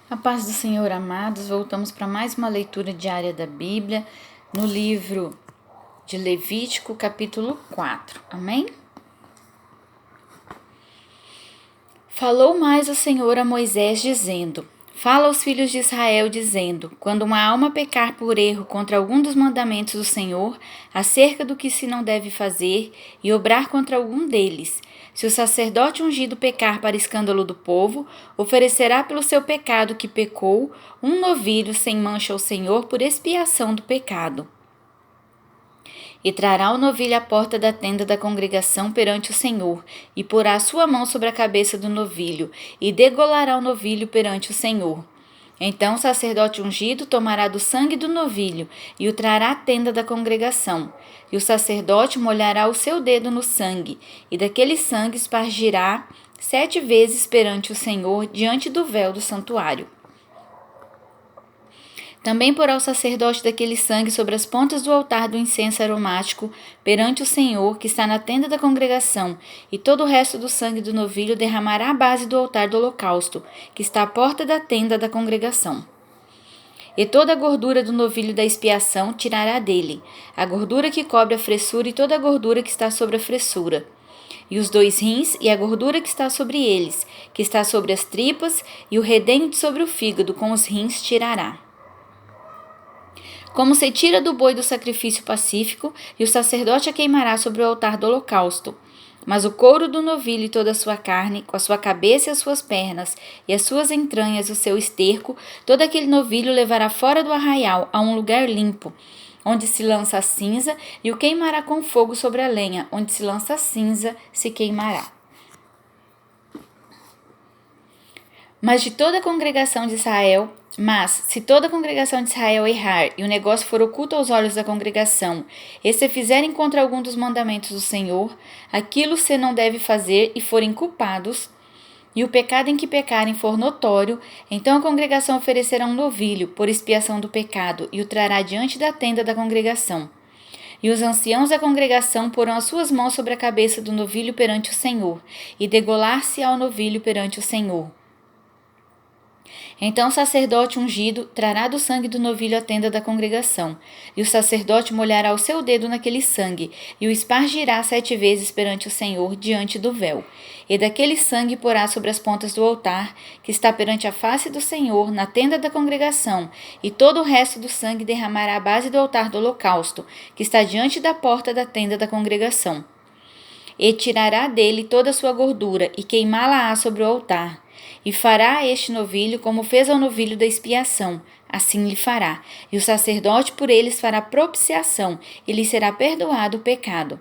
A paz do Senhor, amados, voltamos para mais uma leitura diária da Bíblia, no livro de Levítico, capítulo 4. Amém? Falou mais o Senhor a Moisés, dizendo: Fala aos filhos de Israel, dizendo: Quando uma alma pecar por erro contra algum dos mandamentos do Senhor, acerca do que se não deve fazer, e obrar contra algum deles, se o sacerdote ungido pecar para escândalo do povo, oferecerá pelo seu pecado que pecou um novilho sem mancha ao Senhor por expiação do pecado. E trará o novilho à porta da tenda da congregação perante o Senhor, e porá a sua mão sobre a cabeça do novilho, e degolará o novilho perante o Senhor. Então o sacerdote ungido tomará do sangue do novilho, e o trará à tenda da congregação. E o sacerdote molhará o seu dedo no sangue, e daquele sangue espargirá 7 vezes perante o Senhor, diante do véu do santuário. Também porá o sacerdote daquele sangue sobre as pontas do altar do incenso aromático perante o Senhor, que está na tenda da congregação, e todo o resto do sangue do novilho derramará à base do altar do holocausto, que está à porta da tenda da congregação. E toda a gordura do novilho da expiação tirará dele, a gordura que cobre a fressura e toda a gordura que está sobre a fressura, e os 2 rins e a gordura que está sobre eles, que está sobre as tripas, e o redenho de sobre o fígado com os rins tirará. Como se tira do boi do sacrifício pacífico, e o sacerdote a queimará sobre o altar do holocausto. Mas o couro do novilho e toda a sua carne, com a sua cabeça e as suas pernas, e as suas entranhas, o seu esterco, todo aquele novilho levará fora do arraial a um lugar limpo, onde se lança a cinza, e o queimará com fogo sobre a lenha, onde se lança a cinza, se queimará. Mas se toda a congregação de Israel errar e o negócio for oculto aos olhos da congregação, e se fizerem contra algum dos mandamentos do Senhor, aquilo se não deve fazer e forem culpados, e o pecado em que pecarem for notório, então a congregação oferecerá um novilho por expiação do pecado e o trará diante da tenda da congregação. E os anciãos da congregação porão as suas mãos sobre a cabeça do novilho perante o Senhor, e degolar-se ao novilho perante o Senhor. Então o sacerdote ungido trará do sangue do novilho à tenda da congregação, e o sacerdote molhará o seu dedo naquele sangue, e o espargirá 7 vezes perante o Senhor, diante do véu. E daquele sangue porá sobre as pontas do altar, que está perante a face do Senhor, na tenda da congregação, e todo o resto do sangue derramará à base do altar do holocausto, que está diante da porta da tenda da congregação. E tirará dele toda a sua gordura, e queimá-la-á sobre o altar. E fará a este novilho como fez ao novilho da expiação, assim lhe fará. E o sacerdote por eles fará propiciação, e lhe será perdoado o pecado.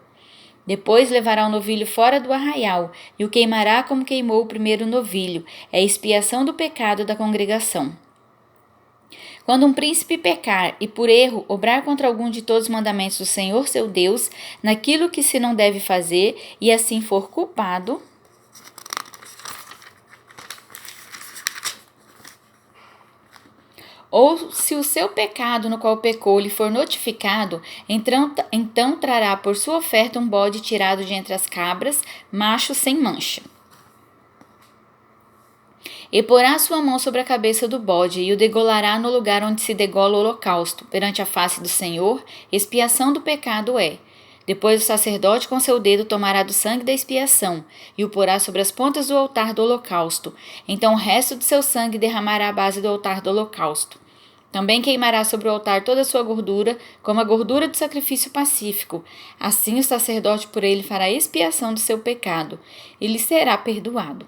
Depois levará o novilho fora do arraial, e o queimará como queimou o primeiro novilho, é a expiação do pecado da congregação. Quando um príncipe pecar e por erro obrar contra algum de todos os mandamentos do Senhor seu Deus, naquilo que se não deve fazer, e assim for culpado, ou se o seu pecado no qual pecou lhe for notificado, então trará por sua oferta um bode tirado de entre as cabras, macho sem mancha. E porá sua mão sobre a cabeça do bode, e o degolará no lugar onde se degola o holocausto, perante a face do Senhor, expiação do pecado é. Depois o sacerdote com seu dedo tomará do sangue da expiação, e o porá sobre as pontas do altar do holocausto. Então o resto do seu sangue derramará à base do altar do holocausto. Também queimará sobre o altar toda a sua gordura, como a gordura do sacrifício pacífico. Assim o sacerdote por ele fará expiação do seu pecado, e lhe será perdoado.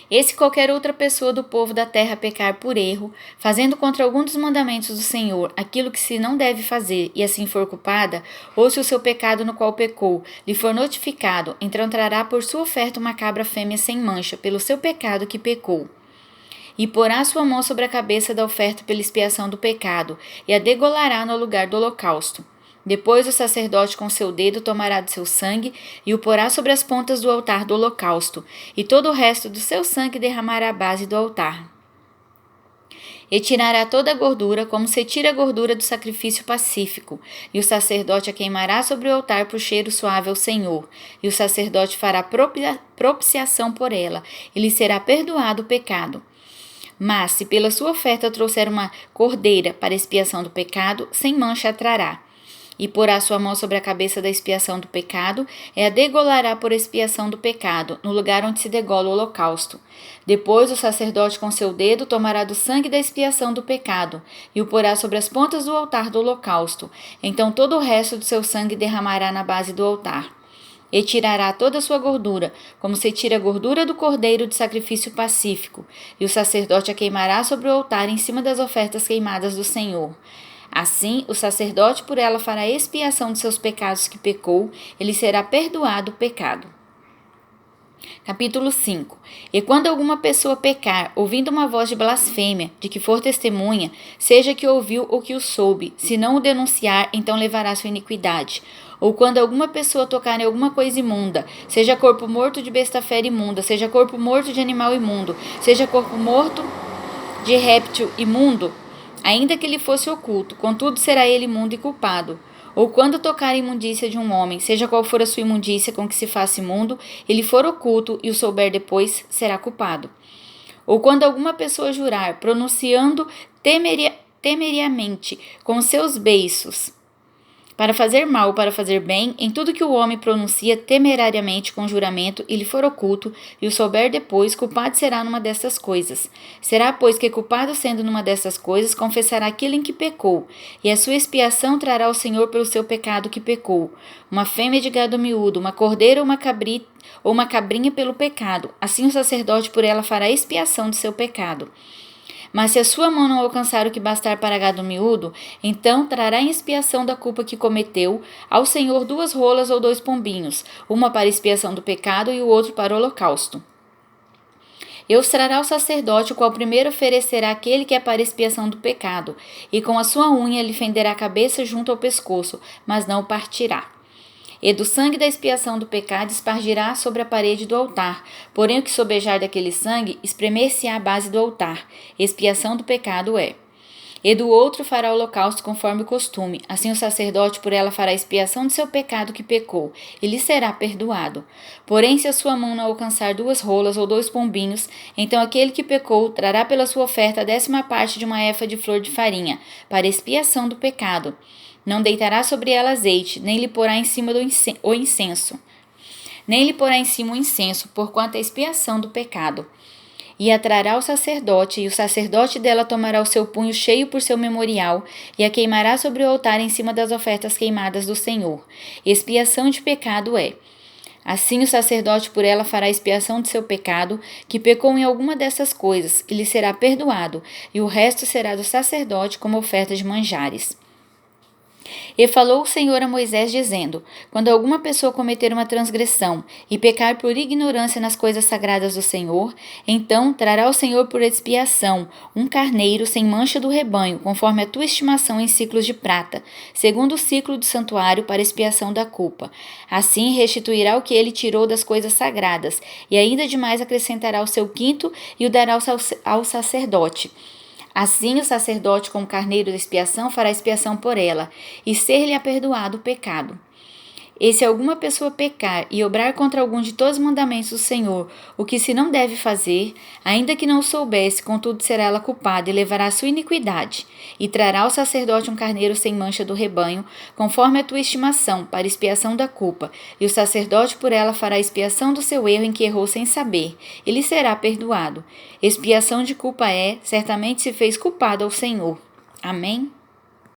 E se qualquer outra pessoa do povo da terra pecar por erro, fazendo contra algum dos mandamentos do Senhor aquilo que se não deve fazer, e assim for culpada, ou se o seu pecado no qual pecou lhe for notificado, então trará por sua oferta uma cabra fêmea sem mancha, pelo seu pecado que pecou. E porá sua mão sobre a cabeça da oferta pela expiação do pecado, e a degolará no lugar do holocausto. Depois o sacerdote com seu dedo tomará do seu sangue, e o porá sobre as pontas do altar do holocausto, e todo o resto do seu sangue derramará à base do altar. E tirará toda a gordura, como se tira a gordura do sacrifício pacífico, e o sacerdote a queimará sobre o altar por cheiro suave ao Senhor, e o sacerdote fará propiciação por ela, e lhe será perdoado o pecado. Mas, se pela sua oferta trouxer uma cordeira para expiação do pecado, sem mancha a trará. E porá sua mão sobre a cabeça da expiação do pecado, e a degolará por expiação do pecado, no lugar onde se degola o holocausto. Depois o sacerdote com seu dedo tomará do sangue da expiação do pecado, e o porá sobre as pontas do altar do holocausto. Então todo o resto do seu sangue derramará na base do altar. E tirará toda a sua gordura, como se tira a gordura do cordeiro de sacrifício pacífico, e o sacerdote a queimará sobre o altar em cima das ofertas queimadas do Senhor. Assim, o sacerdote por ela fará expiação de seus pecados que pecou, ele será perdoado o pecado. Capítulo 5. E quando alguma pessoa pecar, ouvindo uma voz de blasfêmia, de que for testemunha, seja que ouviu ou que o soube, se não o denunciar, então levará sua iniquidade. Ou quando alguma pessoa tocar em alguma coisa imunda, seja corpo morto de besta fera imunda, seja corpo morto de animal imundo, seja corpo morto de réptil imundo, ainda que ele fosse oculto, contudo será ele imundo e culpado. Ou quando tocar a imundícia de um homem, seja qual for a sua imundícia com que se faça imundo, ele for oculto e o souber depois, será culpado. Ou quando alguma pessoa jurar, pronunciando temeriamente com seus beiços, para fazer mal ou para fazer bem, em tudo que o homem pronuncia temerariamente com juramento, e lhe for oculto, e o souber depois, culpado será numa destas coisas. Será, pois, que culpado sendo numa destas coisas, confessará aquilo em que pecou, e a sua expiação trará ao Senhor pelo seu pecado que pecou. Uma fêmea de gado miúdo, uma cordeira ou uma cabrinha pelo pecado. Assim o sacerdote por ela fará expiação de seu pecado. Mas se a sua mão não alcançar o que bastar para gado miúdo, então trará em expiação da culpa que cometeu ao Senhor 2 rolas ou 2 pombinhos, uma para expiação do pecado e o outro para o holocausto. E os trará o sacerdote, o qual primeiro oferecerá aquele que é para expiação do pecado, e com a sua unha lhe fenderá a cabeça junto ao pescoço, mas não o partirá. E do sangue da expiação do pecado espargirá sobre a parede do altar, porém o que sobejar daquele sangue, espremer-se-á a base do altar, expiação do pecado é. E do outro fará o holocausto conforme o costume, assim o sacerdote por ela fará expiação de seu pecado que pecou, e lhe será perdoado. Porém, se a sua mão não alcançar 2 rolas ou 2 pombinhos, então aquele que pecou trará pela sua oferta a 10ª parte de uma efa de flor de farinha, para expiação do pecado. Não deitará sobre ela azeite, nem lhe porá em cima o incenso. Nem lhe porá em cima o incenso, porquanto é expiação do pecado. E a trará ao sacerdote, e o sacerdote dela tomará o seu punho cheio por seu memorial, e a queimará sobre o altar em cima das ofertas queimadas do Senhor. Expiação de pecado é. Assim o sacerdote por ela fará expiação de seu pecado, que pecou em alguma dessas coisas, e lhe será perdoado, e o resto será do sacerdote como oferta de manjares. E falou o Senhor a Moisés, dizendo: quando alguma pessoa cometer uma transgressão e pecar por ignorância nas coisas sagradas do Senhor, então trará ao Senhor por expiação um carneiro sem mancha do rebanho, conforme a tua estimação em ciclos de prata, segundo o ciclo do santuário para expiação da culpa. Assim restituirá o que ele tirou das coisas sagradas, e ainda demais acrescentará o seu quinto e o dará ao sacerdote. Assim o sacerdote com o carneiro da expiação fará expiação por ela, e ser-lhe perdoado o pecado. E se alguma pessoa pecar e obrar contra algum de todos os mandamentos do Senhor, o que se não deve fazer, ainda que não o soubesse, contudo será ela culpada e levará a sua iniquidade, e trará ao sacerdote um carneiro sem mancha do rebanho, conforme a tua estimação, para expiação da culpa, e o sacerdote por ela fará expiação do seu erro em que errou sem saber, e lhe será perdoado. Expiação de culpa é, certamente se fez culpado ao Senhor. Amém?